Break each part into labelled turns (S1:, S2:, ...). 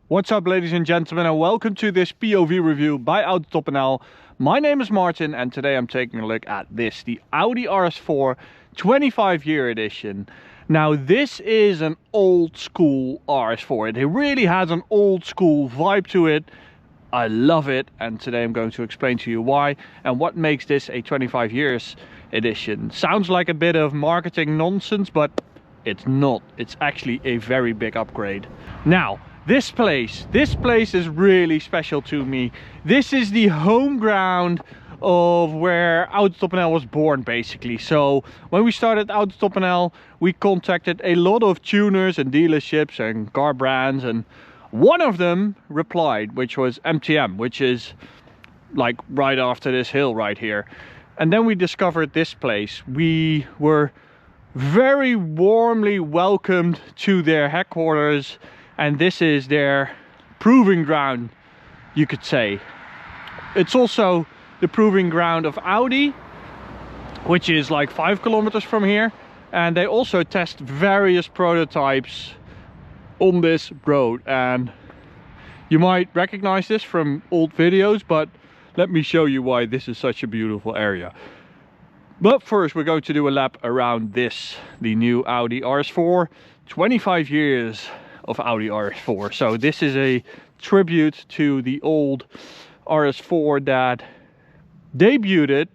S1: What's up, ladies and gentlemen, and welcome to this POV review by Autobahn. My name is Martin, and today I'm taking a look at this, the Audi RS4 25-year edition. Now, this is an old school RS4. It really has an old school vibe to it. I love it, and today I'm going to explain to you why and what makes this a 25 years edition. Sounds like a bit of marketing nonsense, but it's not. It's actually a very big upgrade. Now, this place is really special to me. This is the home ground of where Autobahn was born, basically. So when we started Autobahn, we contacted a lot of tuners and dealerships and car brands, and one of them replied, which was MTM, which is like right after this hill right here. And then we discovered this place. We were very warmly welcomed to their headquarters, and this is their proving ground, you could say. It's also the proving ground of Audi, which is like 5 kilometers from here, and they also test various prototypes on this road. And you might recognize this from old videos, but let me show you why this is such a beautiful area. But first, we're going to do a lap around this, the new Audi RS4, 25 years of Audi RS4. So this is a tribute to the old RS4 that debuted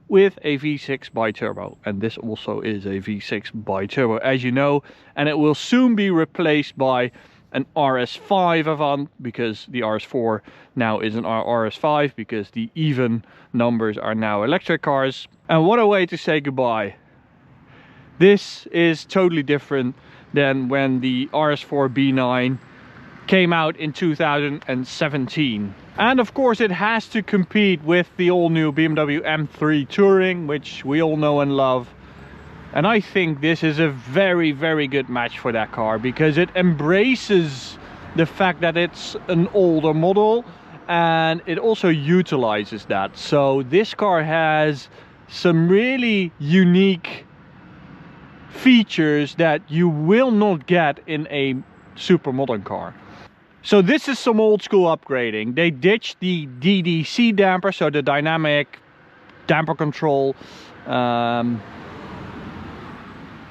S1: with a V6 bi-turbo, and this also is a V6 bi-turbo, as you know, and it will soon be replaced by an RS5 Avant, because the RS4 now is an RS5 because the even numbers are now electric cars. And what a way to say goodbye. This is totally different than when the RS4 B9 came out in 2017. And of course it has to compete with the all new BMW M3 Touring, which we all know and love. And I think this is a very, very good match for that car, because it embraces the fact that it's an older model and it also utilizes that. So this car has some really unique features that you will not get in a super modern car. So this is some old school upgrading. They ditched the DDC damper, so the dynamic damper control,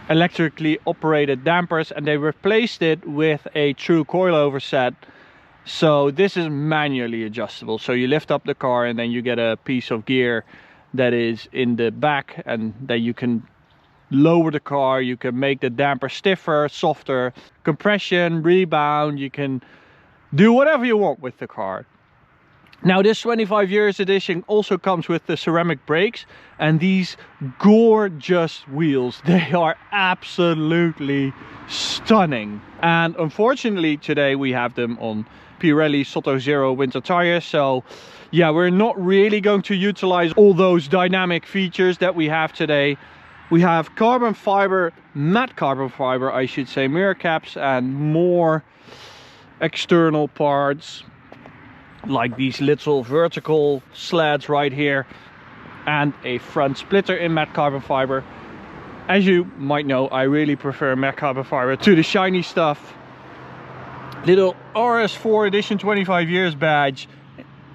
S1: electrically operated dampers, and they replaced it with a true coilover set. So this is manually adjustable. So you lift up the car and then you get a piece of gear that is in the back, and then you can lower the car, you can make the damper stiffer, softer, compression, rebound, you can do whatever you want with the car. Now, this 25 years edition also comes with the ceramic brakes and these gorgeous wheels. They are absolutely stunning. And unfortunately today we have them on Pirelli Soto Zero winter tires. So yeah, we're not really going to utilize all those dynamic features that we have today. We have carbon fiber, matte carbon fiber, I should say, mirror caps and more external parts, like these little vertical slats right here, and a front splitter in matte carbon fiber. As you might know, I really prefer matte carbon fiber to the shiny stuff. Little RS4 edition 25 years badge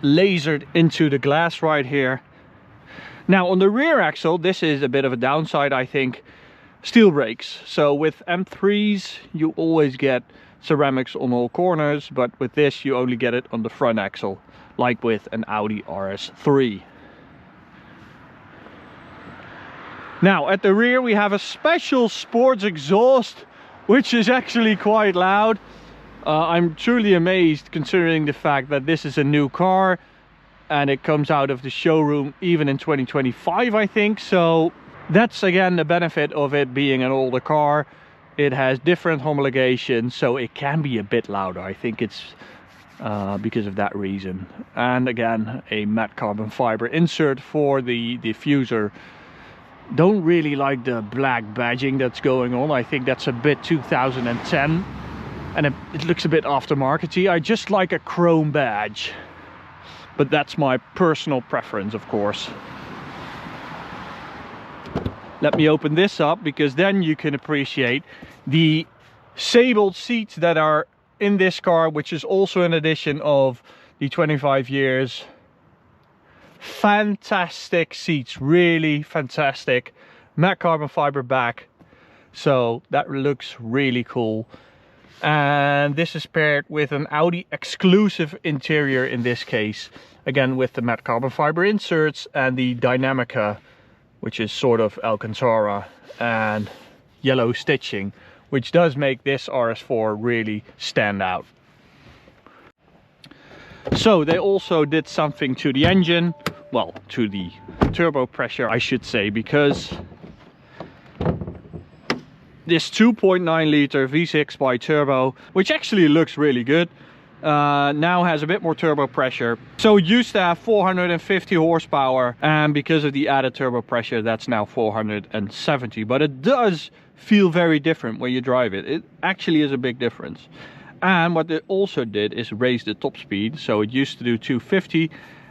S1: lasered into the glass right here. Now on the rear axle, this is a bit of a downside, I think, steel brakes. So with M3s you always get ceramics on all corners, but with this you only get it on the front axle, like with an Audi RS3. Now at the rear we have a special sports exhaust, which is actually quite loud. I'm truly amazed, considering the fact that this is a new car and it comes out of the showroom even in 2025, I think. So that's again the benefit of it being an older car. It has different homologation, so it can be a bit louder. I think it's because of that reason. And again, a matte carbon fiber insert for the diffuser. Don't really like the black badging that's going on. I think that's a bit 2010 and it looks a bit aftermarket-y. I just like a chrome badge, but that's my personal preference, of course. Let me open this up, because then you can appreciate the sabled seats that are in this car, which is also an edition of the 25 years. Fantastic seats, really fantastic. Matte carbon fiber back, so that looks really cool. And this is paired with an Audi exclusive interior in this case, again with the matte carbon fiber inserts and the Dynamica, which is sort of Alcantara and yellow stitching, which does make this RS4 really stand out. So they also did something to the engine, well, to the turbo pressure I should say, because this 2.9 liter V6 bi-turbo, which actually looks really good, now has a bit more turbo pressure. So it used to have 450 horsepower, and because of the added turbo pressure, that's now 470. But it does feel very different when you drive it. It actually is a big difference. And what it also did is raise the top speed. So it used to do 250,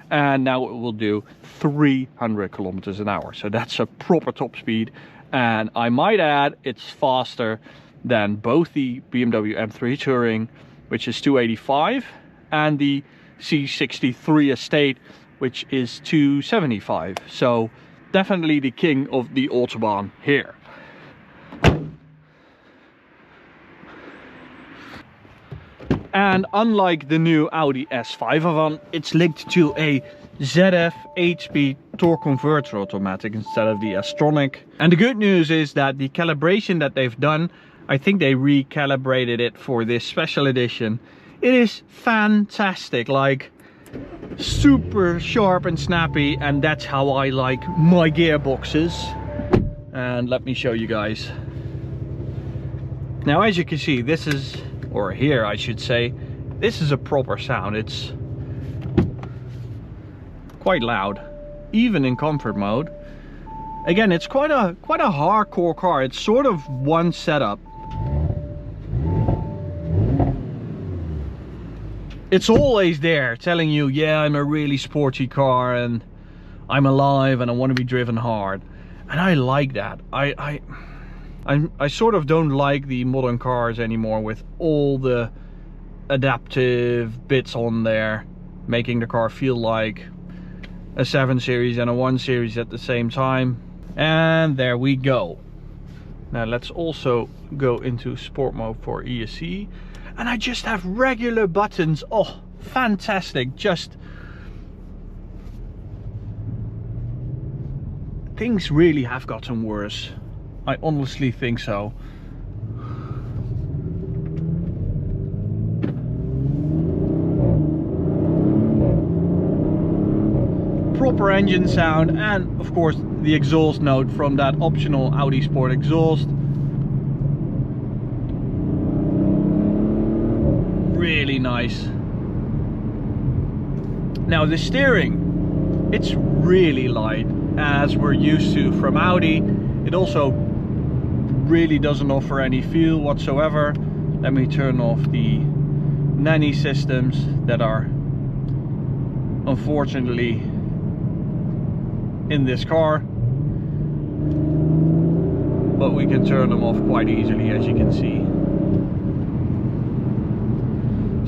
S1: and now it will do 300 kilometers an hour. So that's a proper top speed. And I might add, it's faster than both the BMW M3 Touring, which is 285, and the C63 Estate, which is 275. So definitely the king of the Autobahn here. And unlike the new Audi S5 Avant, it's linked to a ZF 8-speed torque converter automatic instead of the S-tronic. And the good news is that the calibration that they've done, I think they recalibrated it for this special edition. It is fantastic, like super sharp and snappy, and that's how I like my gearboxes. And let me show you guys. Now, as you can see, this is, or here I should say, this is a proper sound. It's quite loud, even in comfort mode. Again, it's quite a hardcore car. It's sort of one setup. It's always there telling you, yeah, I'm a really sporty car and I'm alive and I want to be driven hard. And I like that. I sort of don't like the modern cars anymore with all the adaptive bits on there, making the car feel like a 7 Series and a 1 Series at the same time. And there we go. Now let's also go into sport mode for ESC. And I just have regular buttons. Oh, fantastic. Just things really have gotten worse. I honestly think so. Proper engine sound, and of course the exhaust note from that optional Audi Sport exhaust. Really nice. Now the steering, it's really light as we're used to from Audi. It also really doesn't offer any feel whatsoever. Let me turn off the nanny systems that are unfortunately in this car, but we can turn them off quite easily, as you can see.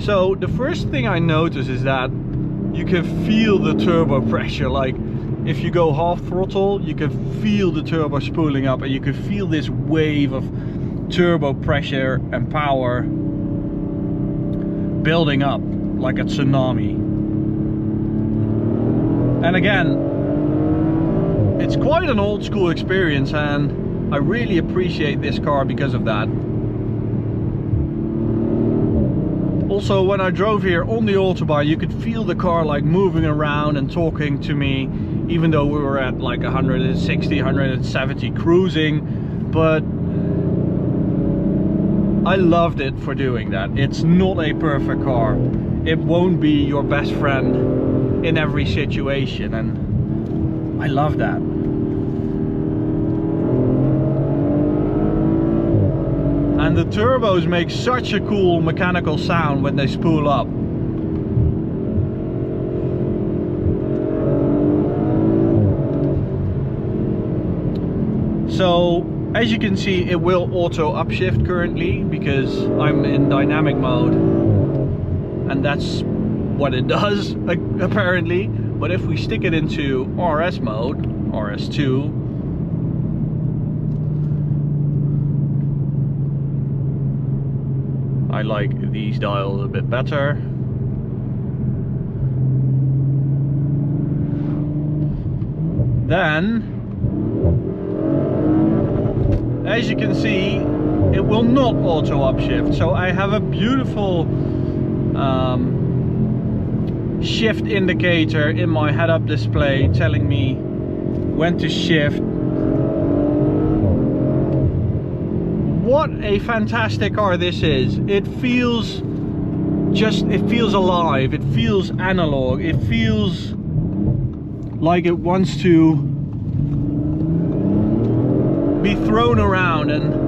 S1: So the first thing I notice is that you can feel the turbo pressure. Like if you go half throttle, you can feel the turbo spooling up, and you can feel this wave of turbo pressure and power building up like a tsunami. And again, it's quite an old school experience, and I really appreciate this car because of that. Also, when I drove here on the Autobahn, you could feel the car like moving around and talking to me, even though we were at like 160, 170 cruising. But I loved it for doing that. It's not a perfect car. It won't be your best friend in every situation, and I love that. And the turbos make such a cool mechanical sound when they spool up. So As you can see, it will auto upshift currently because I'm in dynamic mode, and that's what it does apparently. But if we stick it into RS mode, RS2, I like these dials a bit better. Then, as you can see, it will not auto upshift. So I have a beautiful shift indicator in my head-up display telling me when to shift. What a fantastic car this is. It feels alive, it feels analog, it feels like it wants to be thrown around. And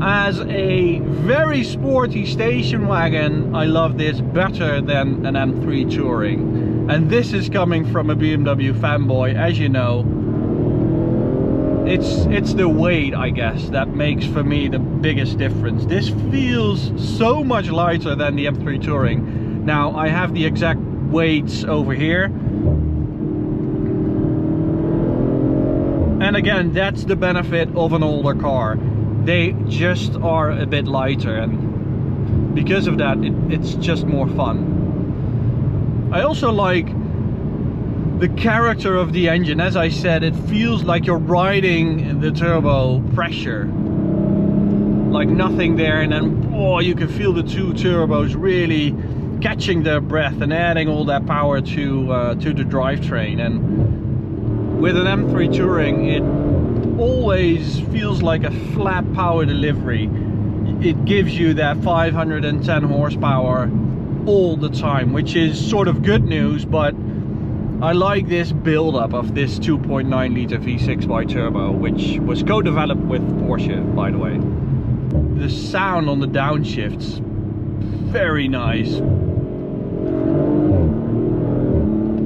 S1: as a very sporty station wagon, I love this better than an M3 Touring. And this is coming from a BMW fanboy, as you know. It's the weight, I guess, that makes for me the biggest difference. This feels so much lighter than the M3 Touring. Now I have the exact weights over here. And again, that's the benefit of an older car. They just are a bit lighter, and because of that, it's just more fun. I also like the character of the engine. As I said, it feels like you're riding the turbo pressure. Like nothing there, and then oh, you can feel the two turbos really catching their breath and adding all that power to the drivetrain. And with an M3 Touring, it always feels like a flat power delivery. It gives you that 510 horsepower all the time, which is sort of good news, but I like this build-up of this 2.9 litre V6 bi-turbo, which was co-developed with Porsche, by the way. The sound on the downshifts, very nice.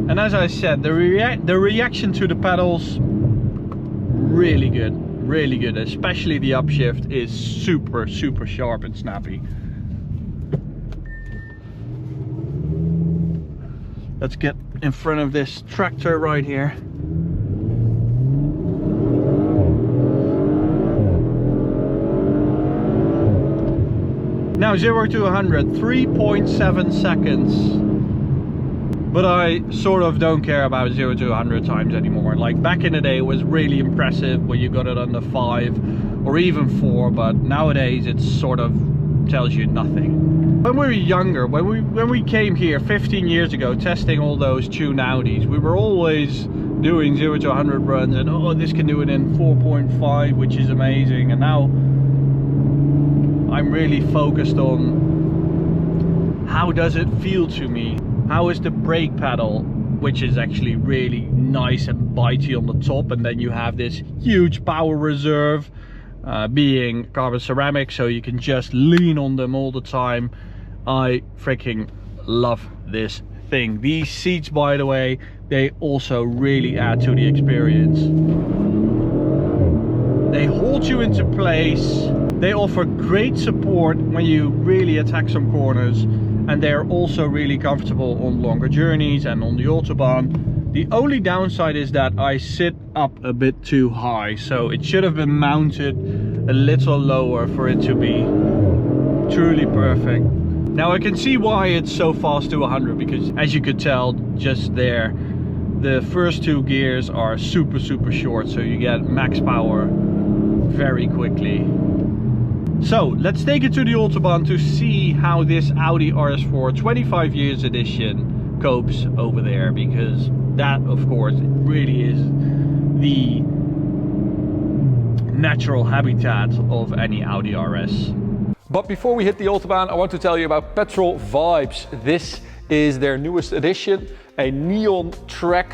S1: And as I said, the reaction to the pedals, really good, especially the upshift is super sharp and snappy. Let's get in front of this tractor right here. Now 0 to 100, 3.7 seconds. But I sort of don't care about 0 to 100 times anymore. Like back in the day, it was really impressive when you got it under 5 or even 4, but nowadays it sort of tells you nothing. When we were younger, when we came here 15 years ago testing all those tuned Audis, we were always doing 0 to 100 runs and oh, this can do it in 4.5, which is amazing. And now I'm really focused on how does it feel to me? How is the brake pedal, which is actually really nice and bitey on the top, and then you have this huge power reserve being carbon ceramic, so you can just lean on them all the time. I freaking love this thing. These seats, by the way, they also really add to the experience. They hold you into place. They offer great support when you really attack some corners, and they're also really comfortable on longer journeys and on the Autobahn. The only downside is that I sit up a bit too high, so it should have been mounted a little lower for it to be truly perfect. Now I can see why it's so fast to 100, because as you could tell just there, the first two gears are super short, so you get max power very quickly. So let's take it to the Autobahn to see how this Audi RS4 25 years edition copes over there, because that of course really is the natural habitat of any Audi RS.
S2: But before we hit the Autobahn, I want to tell you about Petrol Vibes. This is their newest edition, a neon track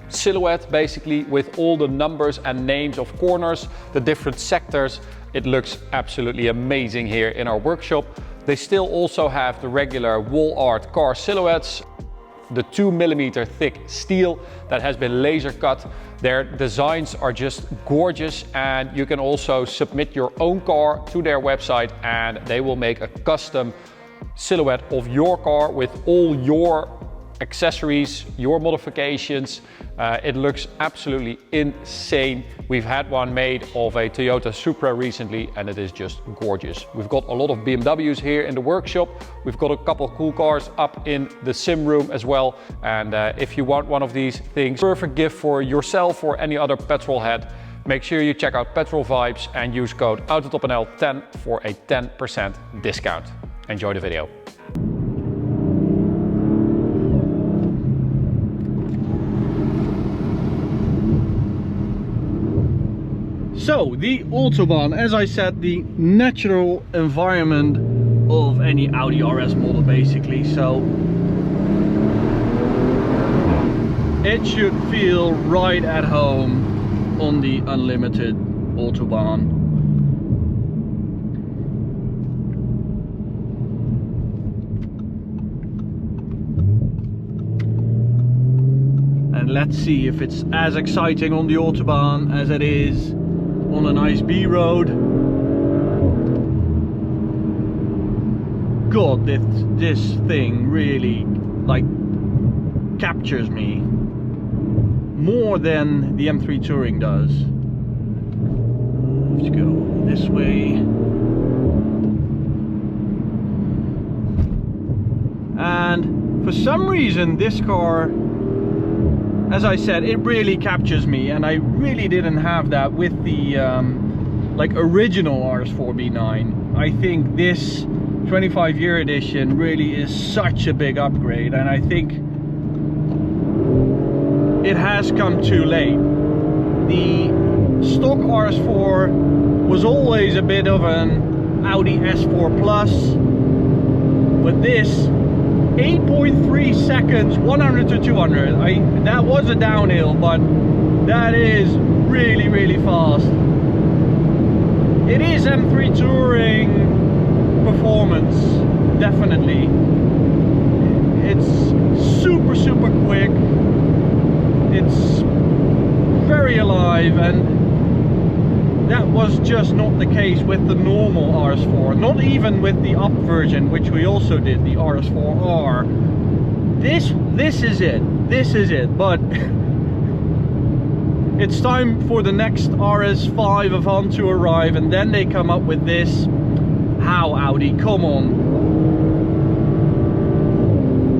S2: silhouette basically with all the numbers and names of corners, the different sectors. It looks absolutely amazing here in our workshop. They still also have the regular wall art car silhouettes. the 2mm thick steel that has been laser cut. Their designs are just gorgeous, and you can also submit your own car to their website and they will make a custom silhouette of your car with all your accessories, your modifications. It looks absolutely insane. We've had one made of a Toyota Supra recently and it is just gorgeous. We've got a lot of BMWs here in the workshop. We've got a couple cool cars up in the sim room as well. And if you want one of these things, perfect gift for yourself or any other petrol head, make sure you check out Petrol Vibes and use code AUTOTOPNL10 for a 10% discount. Enjoy the video.
S1: So, the Autobahn, as I said, the natural environment of any Audi RS model basically, so it should feel right at home on the unlimited Autobahn. And let's see if it's as exciting on the Autobahn as it is on a nice B road. God, this thing really like captures me more than the M3 Touring does. Let's go this way. And for some reason this car, as I said, it really captures me, and I really didn't have that with the like original RS4 B9. I think this 25-year edition really is such a big upgrade, and I think it has come too late. The stock RS4 was always a bit of an Audi S4 Plus, but this 8.3 seconds, 100 to 200. That was a downhill, but that is really, really fast. It is M3 Touring performance, definitely. It's super, super quick. It's very alive, and that was just not the case with the normal RS4, not even with the up version, which we also did, the RS4R. This is it, but it's time for the next RS5 Avant to arrive, and then they come up with this. How, Audi, come on.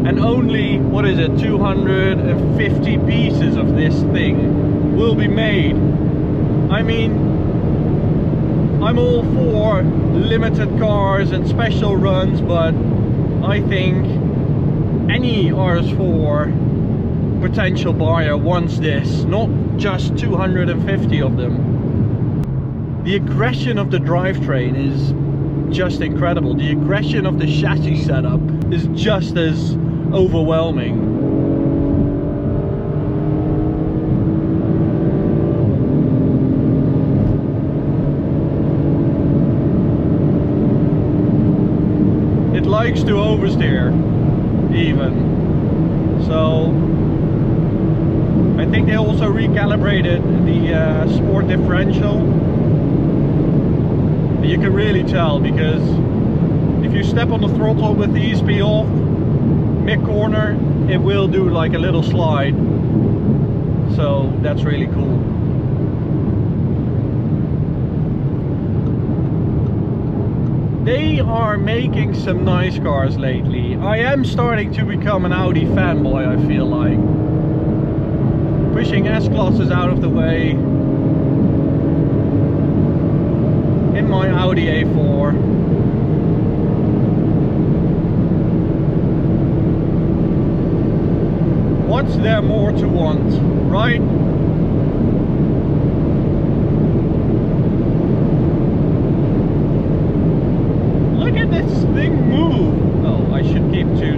S1: And only, what is it, 250 pieces of this thing will be made. I mean, I'm all for limited cars and special runs, but I think any RS4 potential buyer wants this, not just 250 of them. The aggression of the drivetrain is just incredible. The aggression of the chassis setup is just as overwhelming. Likes to oversteer even, so I think they also recalibrated the sport differential. You can really tell, because if you step on the throttle with the ESP off mid-corner, it will do like a little slide, so that's really cool. They are making some nice cars lately. I am starting to become an Audi fanboy, I feel like. Pushing S-classes out of the way in my Audi A4. What's there more to want, right? This thing move. Oh, I should keep to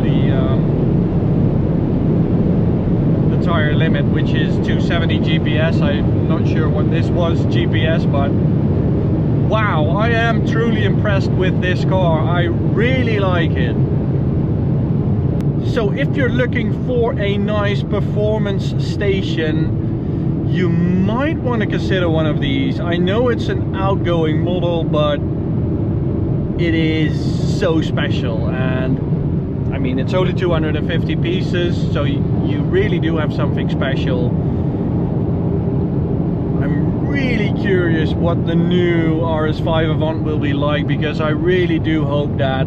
S1: the tire limit, which is 270 GPS. I'm not sure what this was GPS, but wow, I am truly impressed with this car. I really like it. So if you're looking for a nice performance station, you might want to consider one of these. I know it's an outgoing model, but it is so special, and I mean, it's only 250 pieces, so you really do have something special. I'm really curious what the new RS5 Avant will be like, because I really do hope that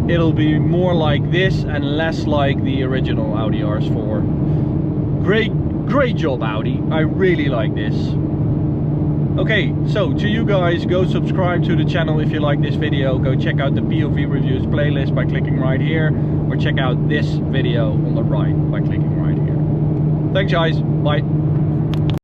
S1: it'll be more like this and less like the original Audi RS4. Great job, Audi. I really like this. Okay, so to you guys, go subscribe to the channel if you like this video. Go check out the POV reviews playlist by clicking right here, or check out this video on the right by clicking right here. Thanks guys, bye.